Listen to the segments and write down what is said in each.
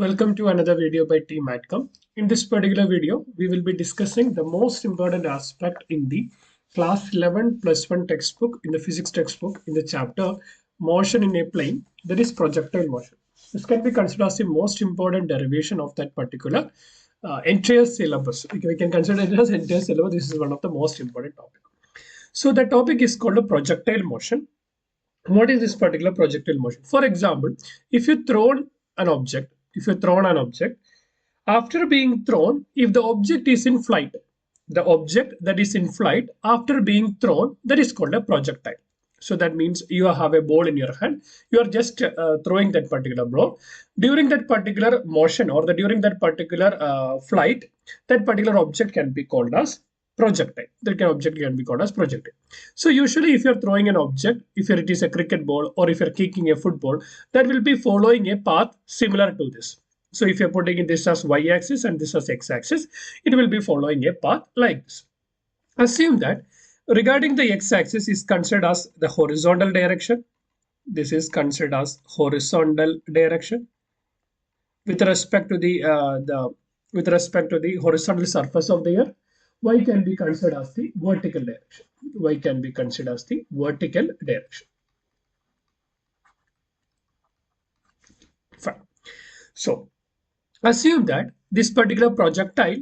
Welcome to another video by Team Adcom. In this particular video, we will be discussing the most important aspect in the class 11 plus 1 textbook, in the physics textbook, in the chapter motion in a plane, that is projectile motion. This can be considered as the most important derivation of that particular entire syllabus. We can consider it as entire syllabus. This is one of the most important topics. So the topic is called a projectile motion. What is this particular projectile motion? For example, if you thrown an object, after being thrown, if the object is in flight, the object that is in flight after being thrown, that is called a projectile. So that means you have a ball in your hand, you are just throwing that particular ball. During that particular motion or during that particular flight, that particular object can be called as projectile. Object can be called as projectile. So usually if you're throwing an object, if it is a cricket ball or if you're kicking a football, that will be following a path similar to this. So if you're putting this as y-axis and this as x-axis, it will be following a path like this. Assume that regarding the x-axis is considered as the horizontal direction. This is considered as horizontal direction. With respect to the horizontal surface of the earth, y can be considered as the vertical direction. Y can be considered as the vertical direction. Fine. So assume that this particular projectile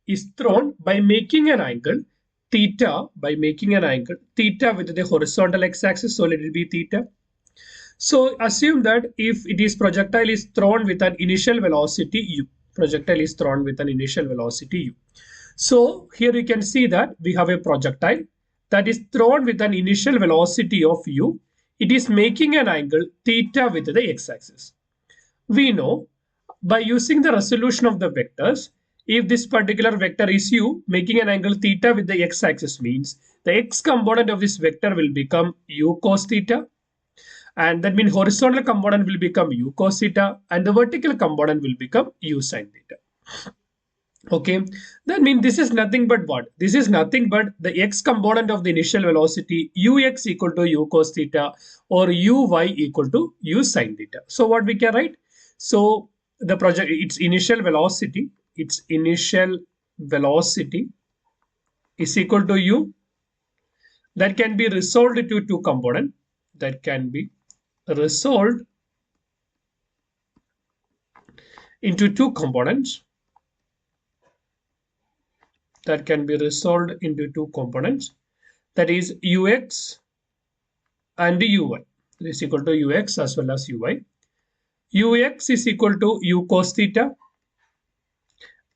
is thrown by making an angle theta, with the horizontal x-axis, so let it be theta. So assume that if it is projectile is thrown with an initial velocity u. So here you can see that we have a projectile that is thrown with an initial velocity of u. It is making an angle theta with the x-axis. We know by using the resolution of the vectors, if this particular vector is u, making an angle theta with the x-axis means the x component of this vector will become u cos theta, and that means horizontal component will become u cos theta and the vertical component will become u sin theta. Okay, that means this is nothing but what? This is nothing but the x component of the initial velocity ux equal to u cos theta or uy equal to u sin theta. So what we can write? So the project, its initial velocity is equal to u. That can be resolved into two components. That can be resolved into two components. That is ux and uy. This is equal to ux as well as uy. Ux is equal to u cos theta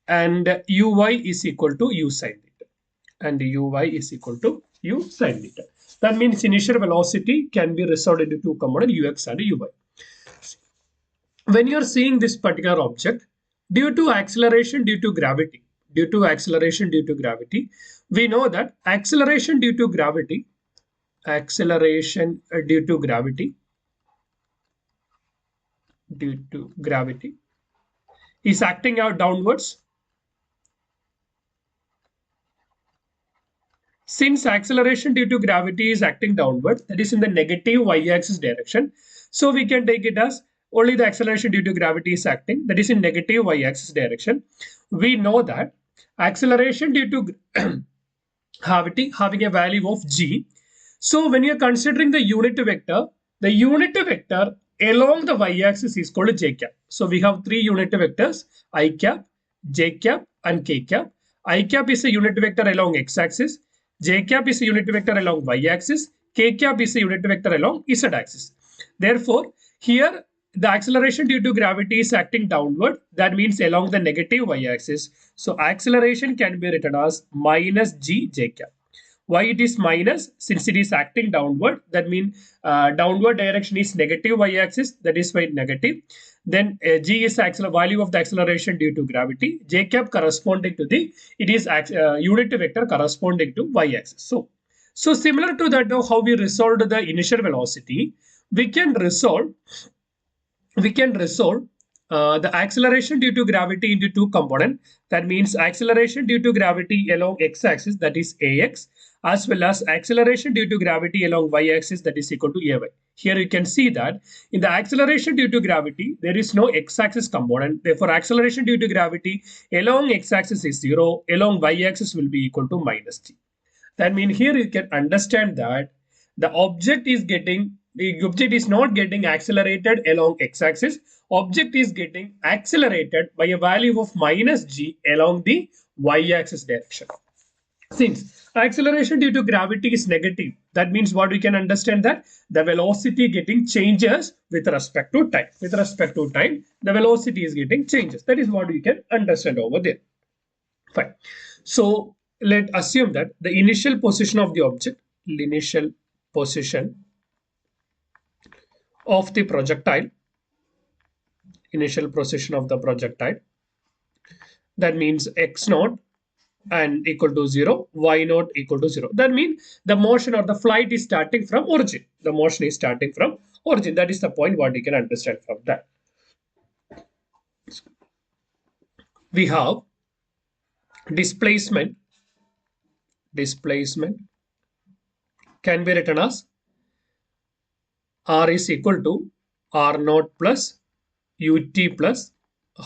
and uy is equal to u sin theta. That means initial velocity can be resolved into two components, ux and uy. When you're seeing this particular object, due to acceleration due to gravity, we know that acceleration due to gravity is acting out downwards. Since acceleration due to gravity is acting downward, that is in the negative y-axis direction, so we can take it as only the acceleration due to gravity is acting, that is in negative y-axis direction. We know that acceleration due to gravity having a value of g. So when you are considering the unit vector along the y-axis is called j cap. So we have three unit vectors, I cap, j cap and k cap. I cap is a unit vector along x-axis, j cap is a unit vector along y-axis, k cap is a unit vector along z-axis. Therefore, here the acceleration due to gravity is acting downward. That means along the negative y-axis. So acceleration can be written as minus g j cap. Why it is minus? Since it is acting downward, that means downward direction is negative y-axis, that is why negative. Then g is value of the acceleration due to gravity. J cap corresponding to the, it is unit vector corresponding to y-axis. So similar to that, now how we resolved the initial velocity, we can resolve the acceleration due to gravity into two components. That means acceleration due to gravity along x-axis, that is ax, as well as acceleration due to gravity along y-axis, that is equal to ay. Here you can see that in the acceleration due to gravity, there is no x-axis component. Therefore, acceleration due to gravity along x-axis is 0, along y-axis will be equal to minus g. That means here you can understand that the object is not getting accelerated along x-axis. Object is getting accelerated by a value of minus g along the y-axis direction. Since acceleration due to gravity is negative, that means what we can understand, that the velocity getting changes with respect to time. With respect to time, the velocity is getting changes. That is what we can understand over there. Fine. So let assume that the initial position of the object, initial position of the projectile, initial position of the projectile, that means x naught and equal to 0, y naught equal to 0. That means the motion or the flight is starting from origin. The motion is starting from origin. That is the point what you can understand from that. We have displacement. Displacement can be written as r is equal to r naught plus ut plus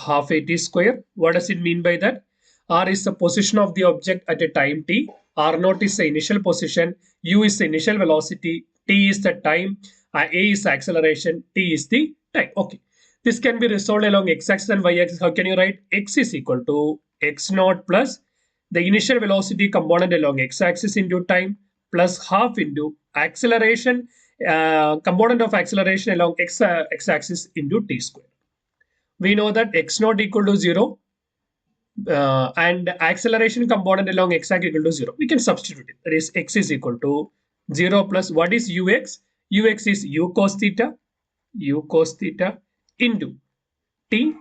half at square. What does it mean by that? R is the position of the object at a time t. R naught is the initial position. U is the initial velocity. T is the time. A is the acceleration. T is the time. Okay. This can be resolved along x-axis and y-axis. How can you write? X is equal to x naught plus the initial velocity component along x-axis into time plus half into acceleration component of acceleration along x-axis into t square. We know that x naught equal to 0 and acceleration component along x-axis equal to 0. We can substitute it. That is x is equal to 0 plus what is ux? Ux is u cos theta into t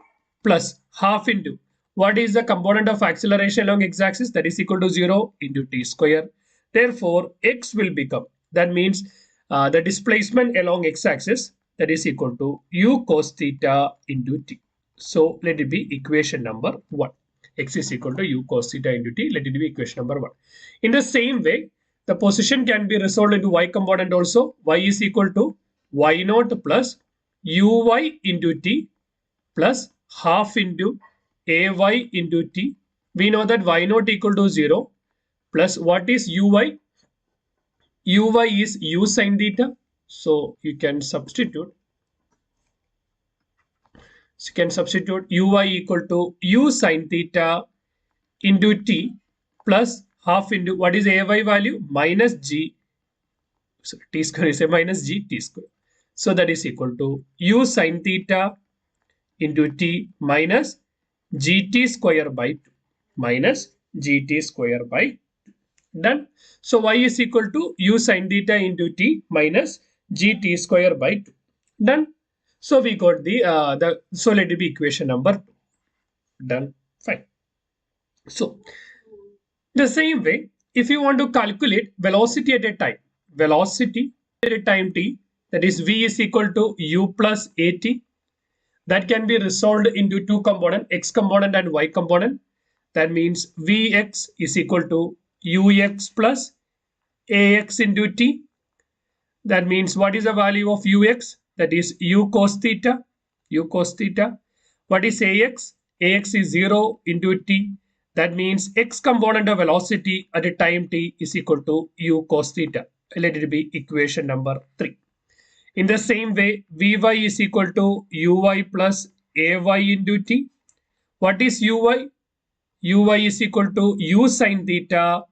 plus half into what is the component of acceleration along x-axis, that is equal to 0 into t square. Therefore, x will become, that means the displacement along x-axis, that is equal to u cos theta into t. So let it be equation number 1. X is equal to u cos theta into t. Let it be equation number 1. In the same way, the position can be resolved into y component also. Y is equal to y naught plus uy into t plus half into ay into t. We know that y naught equal to 0 plus what is uy? Uy is u sin theta. So you can substitute. So you can substitute uy equal to u sin theta into t plus half into what is ay value? Minus g. So t square is a minus g t square. So that is equal to u sin theta into t minus gt square by 2 minus gt square by 2. Done. So y is equal to u sin theta into t minus gt square by 2. Done. So we got so let it be equation number 2. Done. Fine. So the same way, if you want to calculate velocity at a time, velocity at a time t, that is v is equal to u plus at, that can be resolved into two components, x component and y component. That means vx is equal to ux plus ax into t. That means what is the value of ux? That is u cos theta. U cos theta. What is ax? Ax is 0 into t. That means x component of velocity at a time t is equal to u cos theta. Let it be equation number 3. In the same way, vy is equal to uy plus ay into t. What is uy? Uy is equal to u sin theta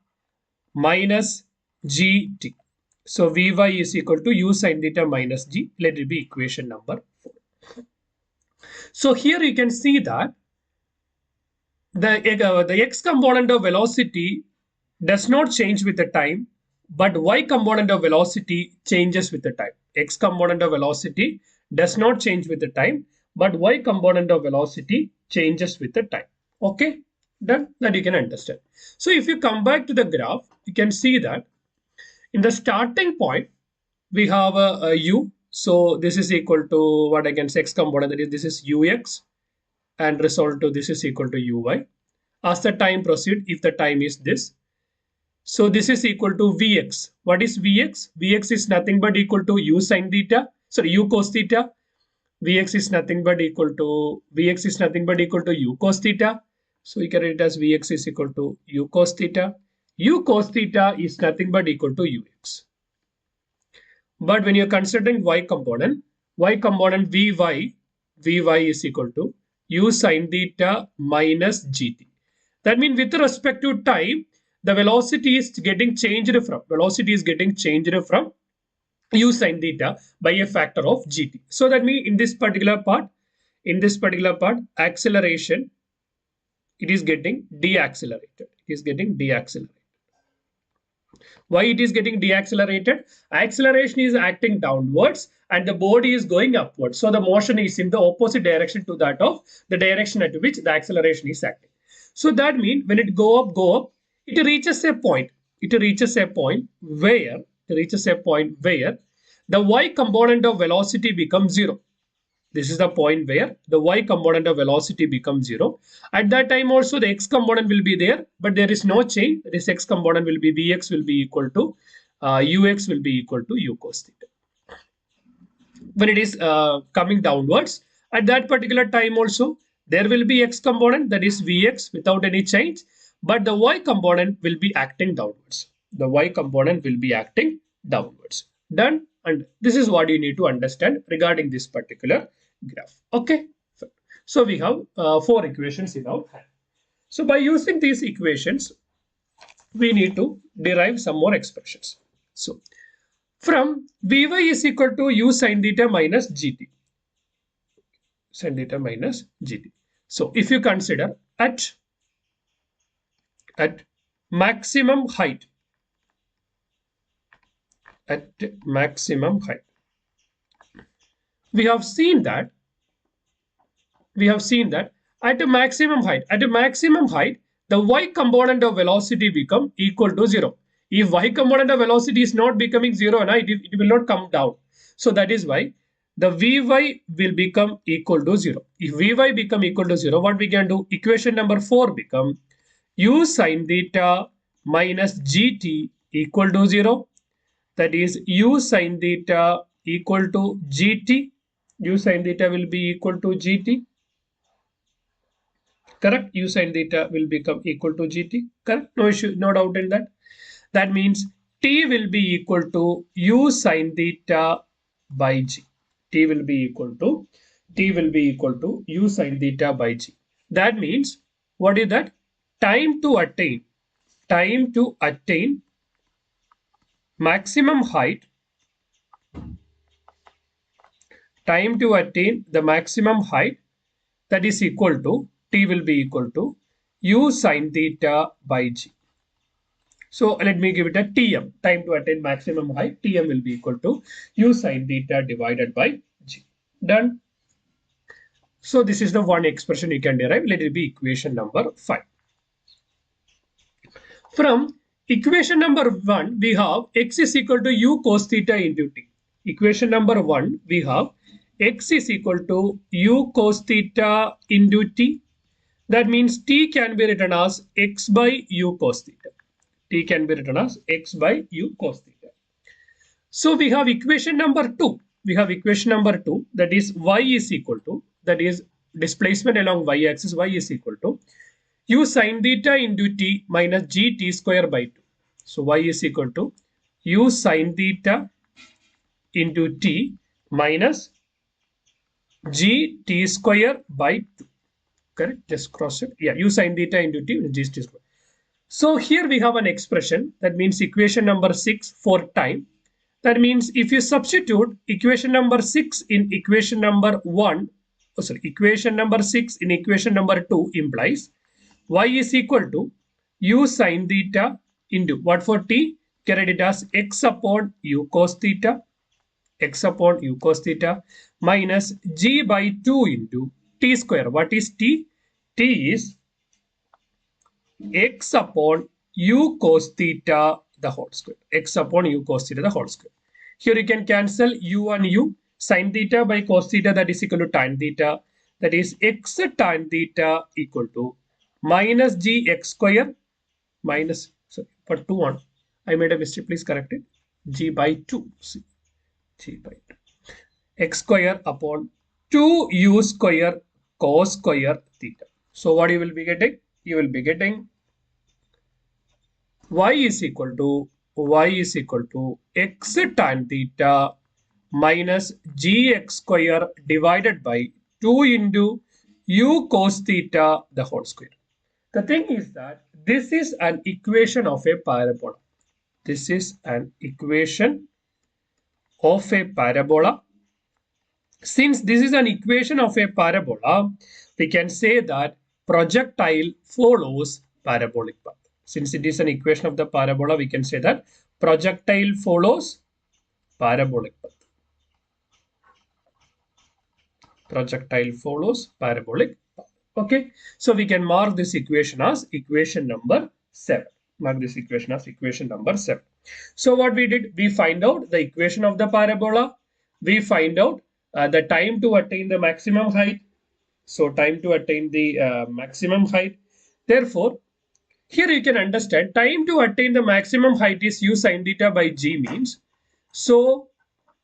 minus gt. So vy is equal to u sin theta minus g. Let it be equation number 4. So here you can see that the x component of velocity does not change with the time, but y component of velocity changes with the time. X component of velocity does not change with the time, but y component of velocity changes with the time. Okay, done. That you can understand. So if you come back to the graph, you can see that in the starting point, we have a u. So this is equal to what I can say x component, that is this is ux. and resolve to this is equal to uy. As the time proceed, if the time is this, so this is equal to Vx. What is Vx? Vx is nothing but equal to u sine theta, sorry, u cos theta. Vx is nothing but equal to u cos theta. So we can write it as Vx is equal to u cos theta. U cos theta is nothing but equal to ux. But when you're considering y component Vy is equal to u sine theta minus gt. That means with respect to time, the velocity is getting changed from u sine theta by a factor of gt. So that means in this particular part, acceleration, it is getting deaccelerated. Why it is getting deaccelerated? Acceleration is acting downwards and the body is going upwards. So the motion is in the opposite direction to that of the direction at which the acceleration is acting. So that means when it go up, it reaches a point. Where the y component of velocity becomes zero. This is the point where the y component of velocity becomes zero. At that time also the x component will be there, but there is no change. This x component will be Vx will be equal to Ux will be equal to u cos theta. When it is coming downwards, at that particular time also, there will be x component, that is Vx, without any change, but the y component will be acting downwards. Done. And this is what you need to understand regarding this particular graph. Okay. So we have 4 equations in our hand. So by using these equations, we need to derive some more expressions. So from Vy is equal to u sine theta minus gt. So if you consider at maximum height, we have seen that at a maximum height, the y component of velocity become equal to 0. If y component of velocity is not becoming 0, it will not come down. So that is why the Vy will become equal to 0. If Vy become equal to 0, what we can do? Equation number 4 become u sine theta minus gt equal to 0. That is u sine theta equal to gt. U sine theta will be equal to gt. Correct? U sine theta will become equal to gt. Correct? No issue, no doubt in that. That means t will be equal to u sine theta by g. T will be equal to u sine theta by g. That means what is that? Time to attain maximum height. Time to attain the maximum height, that is equal to t will be equal to u sine theta by g. So let me give it a Tm, time to attain maximum height. Tm will be equal to u sine theta divided by g. Done. So this is the one expression you can derive. Let it be equation number 5. From equation number 1, we have x is equal to u cos theta into t. Equation number 1, we have x is equal to u cos theta into t. That means t can be written as x by u cos theta. T can be written as x by u cos theta. So we have equation number 2. That is y is equal to, that is displacement along y axis, y is equal to u sine theta into t minus gt square by 2. So y is equal to u sine theta into t minus gt square by 2. Correct? Just cross it. Yeah, u sine theta into t minus gt square. So here we have an expression, that means equation number 6 for time. That means if you substitute equation number 6 in equation number 1, equation number 6 in equation number 2 implies y is equal to u sine theta into what for t? Can write it as x upon u cos theta minus g by 2 into t square. What is t? T is x upon u cos theta the whole square. Here you can cancel u and u. Sin theta by cos theta, that is equal to tan theta. that is x tan theta equal to minus g x square minus, sorry, for 2 on, I made a mistake, please correct it, g by 2, see, g by 2, x square upon 2u square cos square theta. So what you will be getting? You will be getting y is equal to x tan theta minus gx square divided by 2 into u cos theta the whole square. The thing is that this is an equation of a parabola. This is an equation of a parabola. Since this is an equation of a parabola, we can say that projectile follows parabolic path. Since it is an equation of the parabola, we can say that projectile follows parabolic path. Projectile follows parabolic path. Okay, so we can mark this equation as equation number 7. Mark this equation as equation number 7. So what we did, we find out the equation of the parabola. We find out the time to attain the maximum height. So time to attain the maximum height. Therefore, here you can understand time to attain the maximum height is u sin theta by g means. So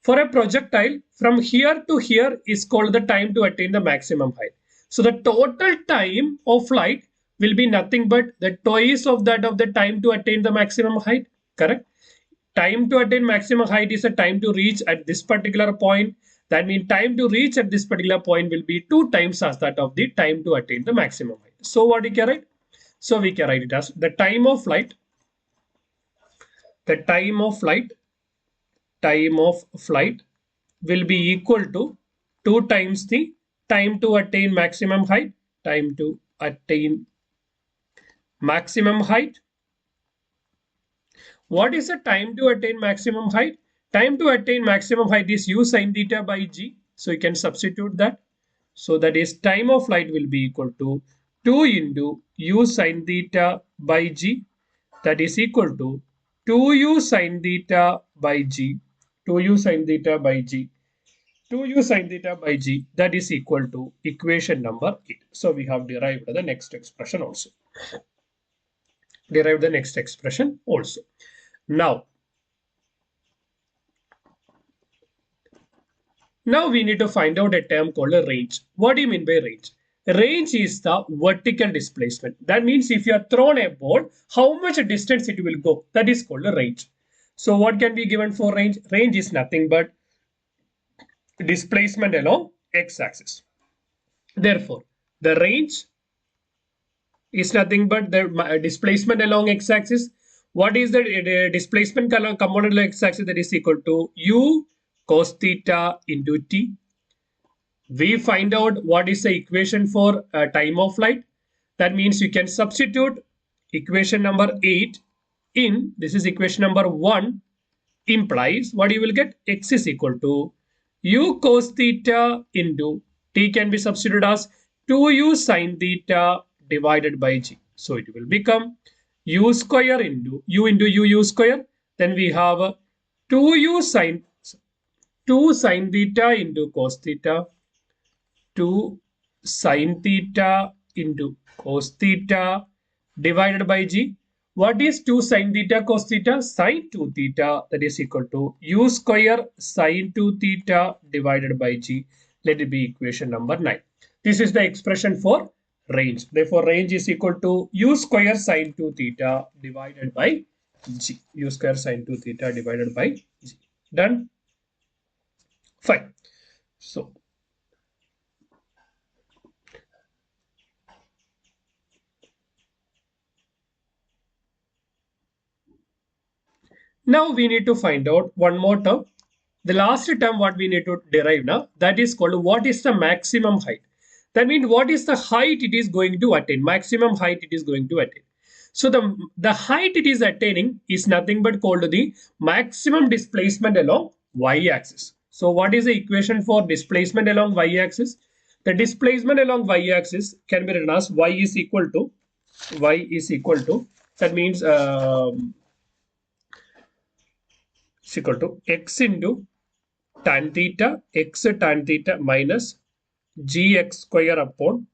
for a projectile from here to here is called the time to attain the maximum height. So the total time of flight will be nothing but the twice of that of the time to attain the maximum height. Correct? Time to attain maximum height is a time to reach at this particular point. That means time to reach at this particular point will be 2 times as that of the time to attain the maximum height. So what we can write? So we can write it as the time of flight, the time of flight will be equal to 2 times the time to attain maximum height, time to attain maximum height. What is the time to attain maximum height? Time to attain maximum height is u sin theta by g. So you can substitute that. So that is time of flight will be equal to 2 into u sin theta by g. That is equal to 2u sin theta by g. 2u sin theta by g. 2u sin theta by g, that is equal to equation number 8. So we have derived the next expression also. Derived the next expression also. Now we need to find out a term called a range. What do you mean by range? Range is the vertical displacement. That means if you are thrown a ball, how much distance it will go. That is called a range. So what can be given for range? Range is nothing but displacement along x-axis. Therefore, the range is nothing but the displacement along x-axis. What is the displacement component along x-axis? That is equal to u cos theta into t. We find out what is the equation for time of flight. That means you can substitute equation number 8 in, this is equation number 1, implies what you will get, x is equal to u cos theta into t can be substituted as 2u sin theta divided by g. So it will become u square into u square. Then we have 2 sin theta into cos theta, 2 sin theta into cos theta divided by g. What is 2 sin theta cos theta? Sin 2 theta, that is equal to u square sin 2 theta divided by g. Let it be equation number 9. This is the expression for range. Therefore, range is equal to u square sin 2 theta divided by g. U square sin 2 theta divided by g. Done? Fine. So, now we need to find out one more term. The last term what we need to derive now, that is called what is the maximum height. That means what is the height it is going to attain, maximum height it is going to attain. So the height it is attaining is nothing but called the maximum displacement along y-axis. So what is the equation for displacement along y-axis? The displacement along y-axis can be written as y is equal to, that means is equal to x into tan theta minus gx square upon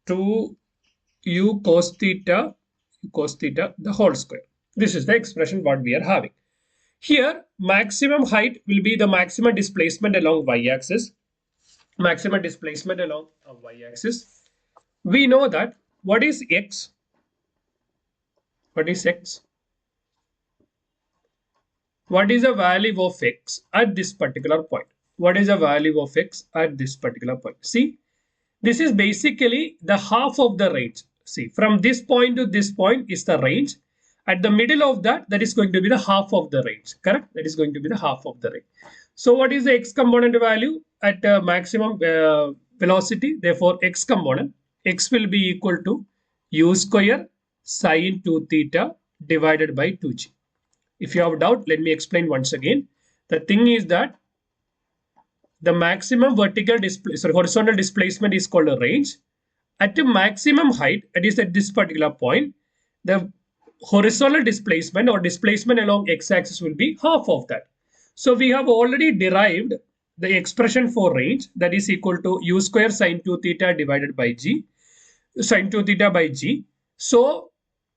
2u cos theta the whole square. This is the expression what we are having. Here, maximum height will be the maximum displacement along y-axis. Maximum displacement along y-axis. We know that what is x? What is x? What is the value of x at this particular point? What is the value of x at this particular point? See, this is basically the half of the range. See, from this point to this point is the range. At the middle of that, that is going to be the half of the range. Correct? That is going to be the half of the range. So what is the x component value at maximum velocity? Therefore, x component, x will be equal to u square sine 2 theta divided by 2g. If you have a doubt, let me explain once again. The thing is that the maximum horizontal displacement is called a range. At the maximum height, that is at this particular point, the horizontal displacement or displacement along x-axis will be half of that. So we have already derived the expression for range, that is equal to u square sine 2 theta divided by g, sine 2 theta by g. So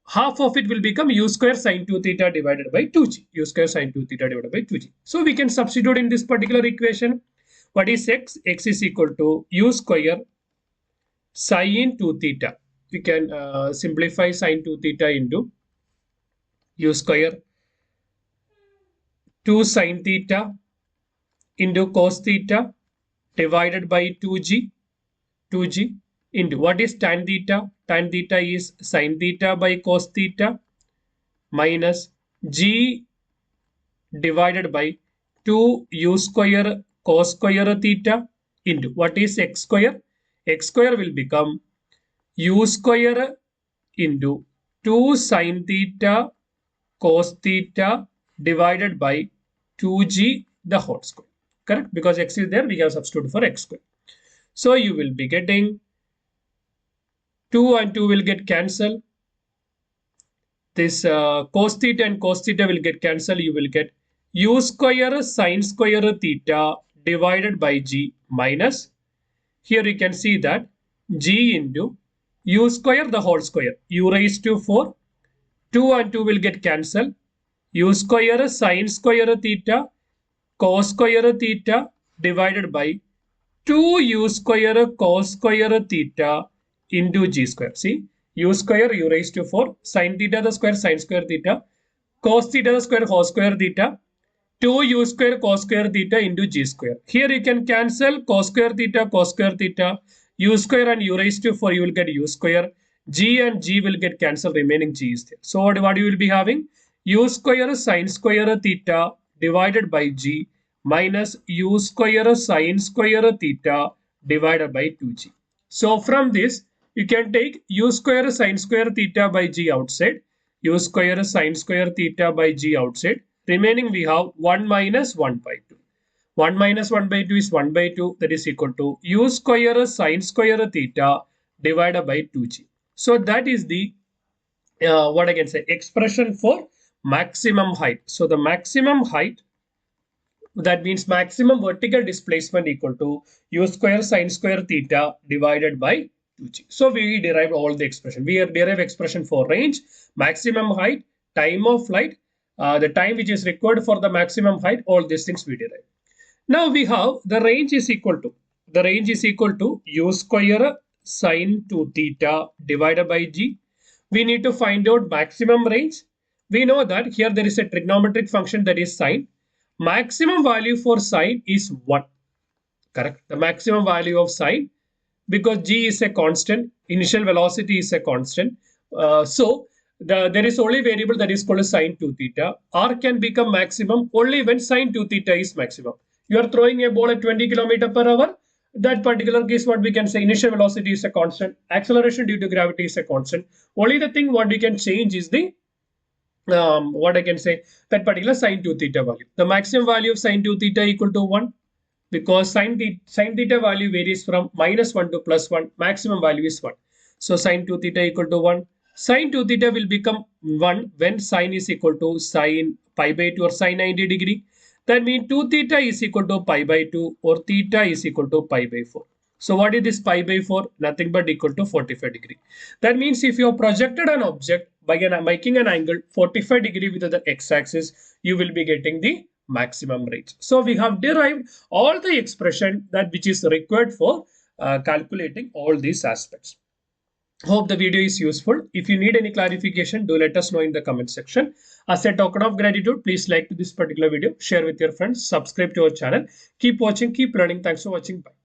half of it will become u square sine 2 theta divided by 2g, u square sine 2 theta divided by 2g. So we can substitute in this particular equation. What is x? X is equal to u square sine 2 theta. We can simplify sine 2 theta into u square 2 sine theta into cos theta divided by 2g into what is tan theta? Tan theta is sine theta by cos theta minus g divided by 2u square cos square theta into what is x square? X square will become u square into 2 sine theta cos theta divided by 2g the whole square. Correct? Because x is there, we have substituted for x square. So you will be getting 2 and 2 will get cancelled. This cos theta and cos theta will get cancelled. You will get u square sine square theta divided by g minus, here you can see that g into u square the whole square, u raised to 4, 2 and 2 will get cancelled, u square sine square theta cos square theta divided by 2u square cos square theta into g square. See, u square u raised to 4, sine theta the square sine square theta, cos theta the square cos square theta, 2u square cos square theta into g square. Here you can cancel cos square theta, u square and u raised to 4 you will get u square, g and g will get cancelled, remaining g is there. So what you will be having? U square sine square theta divided by g minus u square sine square theta divided by 2g. So from this you can take u square sine square theta by g outside, u square sine square theta by g outside. Remaining we have 1 minus 1 by 2. 1 minus 1 by 2 is 1 by 2, that is equal to u square sine square theta divided by 2g. So that is the what I can say expression for maximum height. So the maximum height, that means maximum vertical displacement equal to u square sine square theta divided by 2g. So we derived all the expression. We derive expression for range, maximum height, time of flight, the time which is required for the maximum height, all these things we derive. Now we have the range is equal to u square sine 2 theta divided by g. We need to find out maximum range. We know that here there is a trigonometric function, that is sine. Maximum value for sine is 1. Correct? The maximum value of sine, because g is a constant, initial velocity is a constant. There is only variable that is called sine 2 theta. R can become maximum only when sine 2 theta is maximum. You are throwing a ball at 20 km per hour. That particular case, what we can say, initial velocity is a constant. Acceleration due to gravity is a constant. Only the thing what we can change is the what I can say, that particular sine 2 theta value. The maximum value of sine 2 theta equal to 1, because sine theta value varies from minus 1 to plus 1. Maximum value is 1. So sine 2 theta equal to 1. Sine 2 theta will become 1 when sine is equal to sine pi by 2 or sine 90 degree. That means 2 theta is equal to pi by 2 or theta is equal to pi by 4. So what is this pi by 4? Nothing but equal to 45 degree. That means if you have projected an object by making an angle 45 degree with the x-axis, you will be getting the maximum range. So we have derived all the expression that which is required for calculating all these aspects. Hope the video is useful. If you need any clarification, do let us know in the comment section. As a token of gratitude, please like this particular video, share with your friends, subscribe to our channel. Keep watching, keep learning. Thanks for watching. Bye.